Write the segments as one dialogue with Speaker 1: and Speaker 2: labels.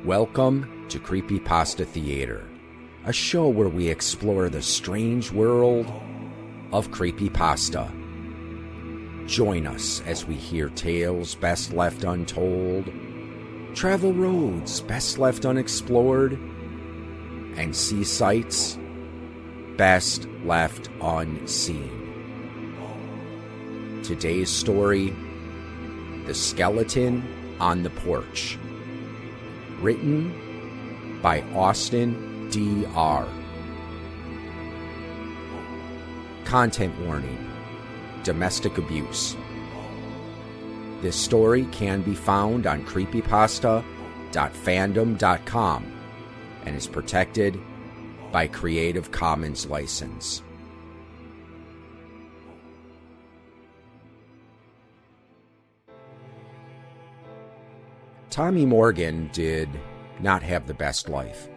Speaker 1: Welcome to Creepypasta Theater, a show where we explore the strange world of creepypasta. Join us as we hear tales best left untold, travel roads best left unexplored, and see sights best left unseen. Today's story, The Skeleton on the Porch. Written by AustinDR. Content warning: domestic abuse. This story can be found on creepypasta.fandom.com and is protected by Creative Commons license. Tommy Morgan did not have the best life.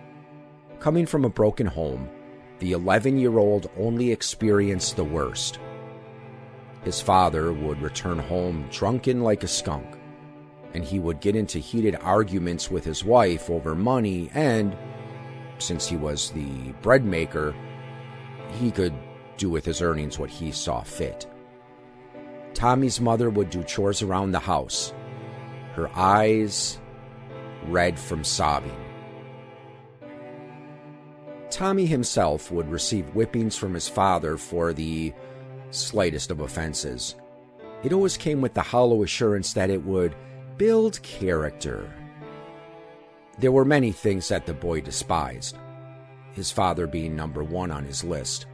Speaker 1: Coming from a broken home, the 11-year-old only experienced the worst. His father would return home drunken like a skunk, and he would get into heated arguments with his wife over money, and since he was the bread maker, he could do with his earnings what he saw fit. Tommy's mother would do chores around the house, her eyes red from sobbing. Tommy himself would receive whippings from his father for the slightest of offenses. It always came with the hollow assurance that it would build character. There were many things that the boy despised, his father being number one on his list.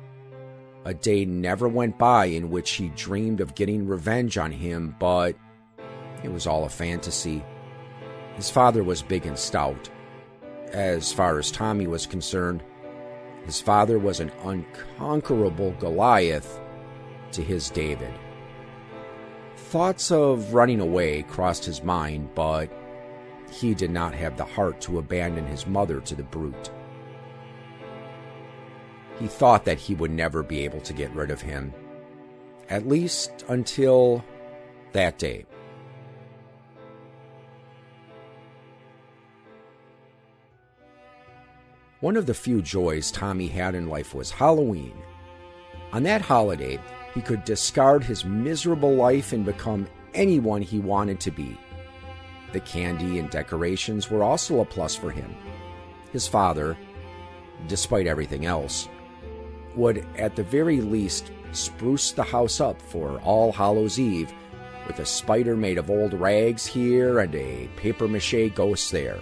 Speaker 1: A day never went by in which he dreamed of getting revenge on him, but it was all a fantasy. His father was big and stout. As far as Tommy was concerned, his father was an unconquerable Goliath to his David. Thoughts of running away crossed his mind, but he did not have the heart to abandon his mother to the brute. He thought that he would never be able to get rid of him, at least until that day. One of the few joys Tommy had in life was Halloween. On that holiday, he could discard his miserable life and become anyone he wanted to be. The candy and decorations were also a plus for him. His father, despite everything else, would at the very least spruce the house up for All Hallows Eve with a spider made of old rags here and a papier-mâché ghost there.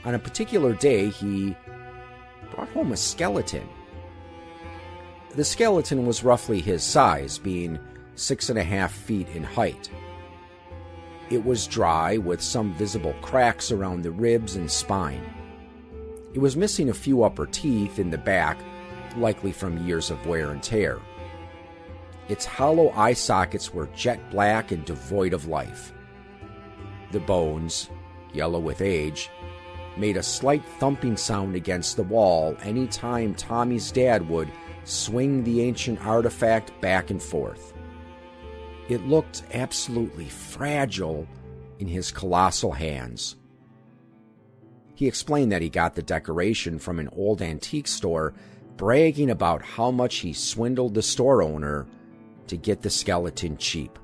Speaker 1: On a particular day, he brought home a skeleton. The skeleton was roughly his size, being 6.5 feet in height. It was dry, with some visible cracks around the ribs and spine. It was missing a few upper teeth in the back, likely from years of wear and tear. Its hollow eye sockets were jet black and devoid of life. The bones, yellow with age, made a slight thumping sound against the wall any time Tommy's dad would swing the ancient artifact back and forth. It looked absolutely fragile in his colossal hands. He explained that he got the decoration from an old antique store, bragging about how much he swindled the store owner to get the skeleton cheap.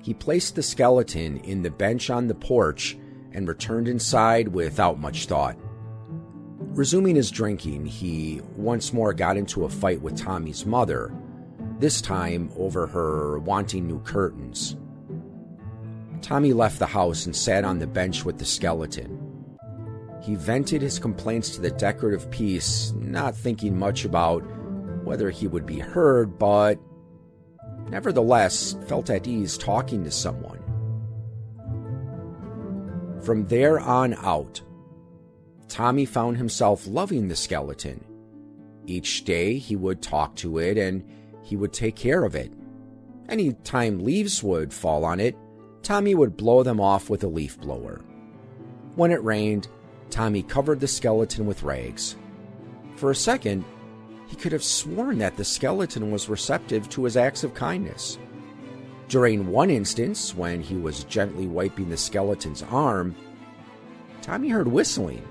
Speaker 1: He placed the skeleton in the bench on the porch and returned inside without much thought. Resuming his drinking, he once more got into a fight with Tommy's mother, this time over her wanting new curtains. Tommy left the house and sat on the bench with the skeleton. He vented his complaints to the decorative piece, not thinking much about whether he would be heard, but nevertheless felt at ease talking to someone. From there on out, Tommy found himself loving the skeleton. Each day he would talk to it and he would take care of it. Any time leaves would fall on it, Tommy would blow them off with a leaf blower. When it rained, Tommy covered the skeleton with rags. For a second, he could have sworn that the skeleton was receptive to his acts of kindness. During one instance, when he was gently wiping the skeleton's arm, Tommy heard whistling.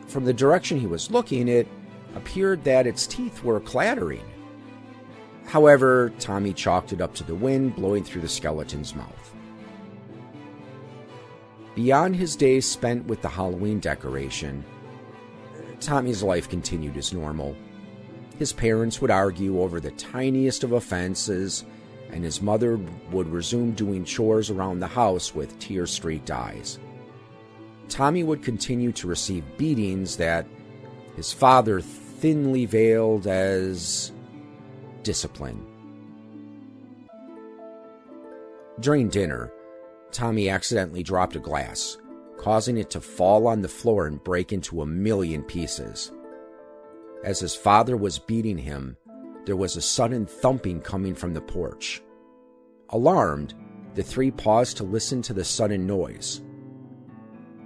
Speaker 1: From the direction he was looking, it appeared that its teeth were clattering. However, Tommy chalked it up to the wind blowing through the skeleton's mouth. Beyond his days spent with the Halloween decoration, Tommy's life continued as normal. His parents would argue over the tiniest of offenses, and his mother would resume doing chores around the house with tear-streaked eyes. Tommy would continue to receive beatings that his father thinly veiled as discipline. During dinner, Tommy accidentally dropped a glass, causing it to fall on the floor and break into a million pieces. As his father was beating him, there was a sudden thumping coming from the porch. Alarmed, the three paused to listen to the sudden noise.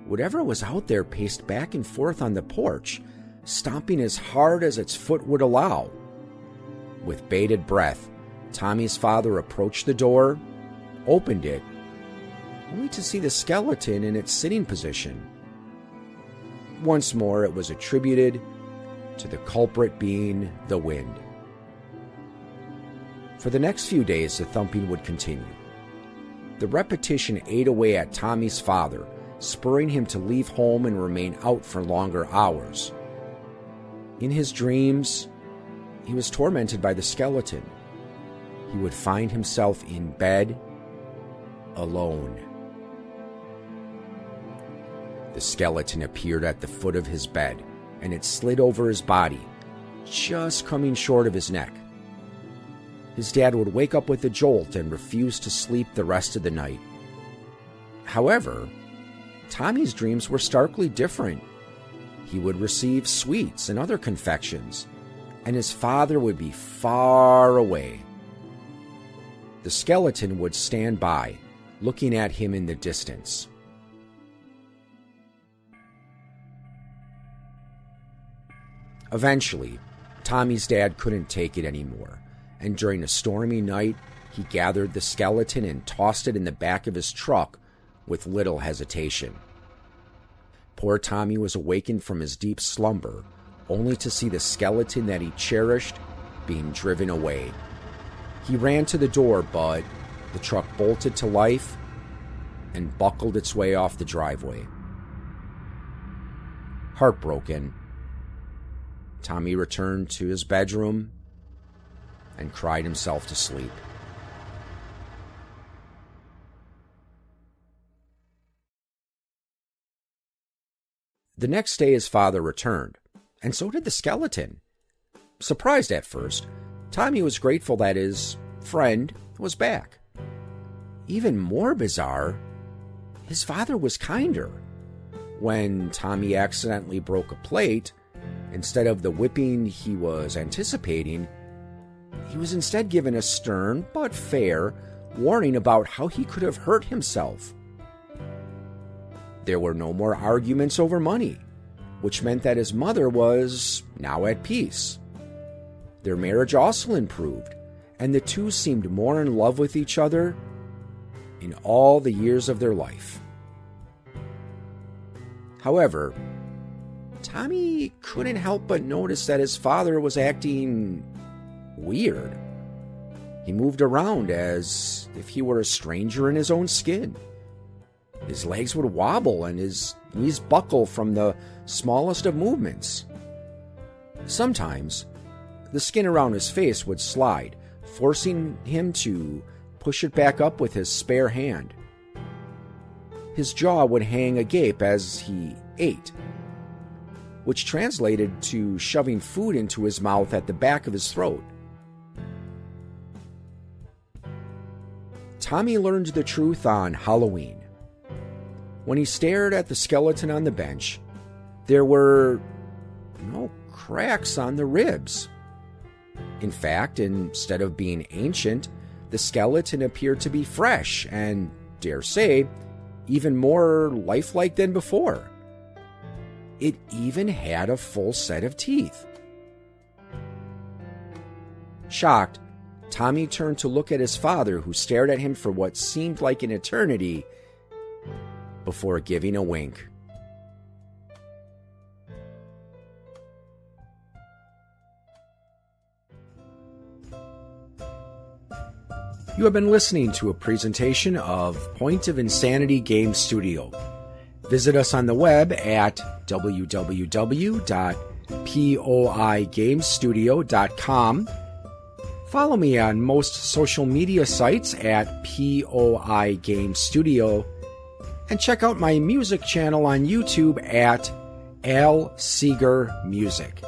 Speaker 1: Whatever was out there paced back and forth on the porch, stomping as hard as its foot would allow. With bated breath, Tommy's father approached the door, opened it, only to see the skeleton in its sitting position. Once more, it was attributed to the culprit being the wind. For the next few days, the thumping would continue. The repetition ate away at Tommy's father, spurring him to leave home and remain out for longer hours. In his dreams, he was tormented by the skeleton. He would find himself in bed, alone. The skeleton appeared at the foot of his bed, and it slid over his body, just coming short of his neck. His dad would wake up with a jolt and refuse to sleep the rest of the night. However, Tommy's dreams were starkly different. He would receive sweets and other confections, and his father would be far away. The skeleton would stand by, looking at him in the distance. Eventually, Tommy's dad couldn't take it anymore, and during a stormy night, he gathered the skeleton and tossed it in the back of his truck with little hesitation. Poor Tommy was awakened from his deep slumber, only to see the skeleton that he cherished being driven away. He ran to the door, but the truck bolted to life and buckled its way off the driveway. Heartbroken, Tommy returned to his bedroom and cried himself to sleep. The next day his father returned, and so did the skeleton. Surprised at first, Tommy was grateful that his friend was back. Even more bizarre, his father was kinder. When Tommy accidentally broke a plate, instead of the whipping he was anticipating, he was instead given a stern but fair warning about how he could have hurt himself. There were no more arguments over money, which meant that his mother was now at peace. Their marriage also improved, and the two seemed more in love with each other in all the years of their life. However, Tommy couldn't help but notice that his father was acting weird. He moved around as if he were a stranger in his own skin. His legs would wobble and his knees buckle from the smallest of movements. Sometimes, the skin around his face would slide, forcing him to push it back up with his spare hand. His jaw would hang agape as he ate, which translated to shoving food into his mouth at the back of his throat. Tommy learned the truth on Halloween. When he stared at the skeleton on the bench, there were no cracks on the ribs. In fact, instead of being ancient, the skeleton appeared to be fresh and, dare say, even more lifelike than before. It even had a full set of teeth. Shocked, Tommy turned to look at his father, who stared at him for what seemed like an eternity before giving a wink. You have been listening to a presentation of Point of Insanity Game Studio. Visit us on the web at www.poigamestudio.com. Follow me on most social media sites at POI Game Studio, and check out my music channel on YouTube at Al Seeger Music.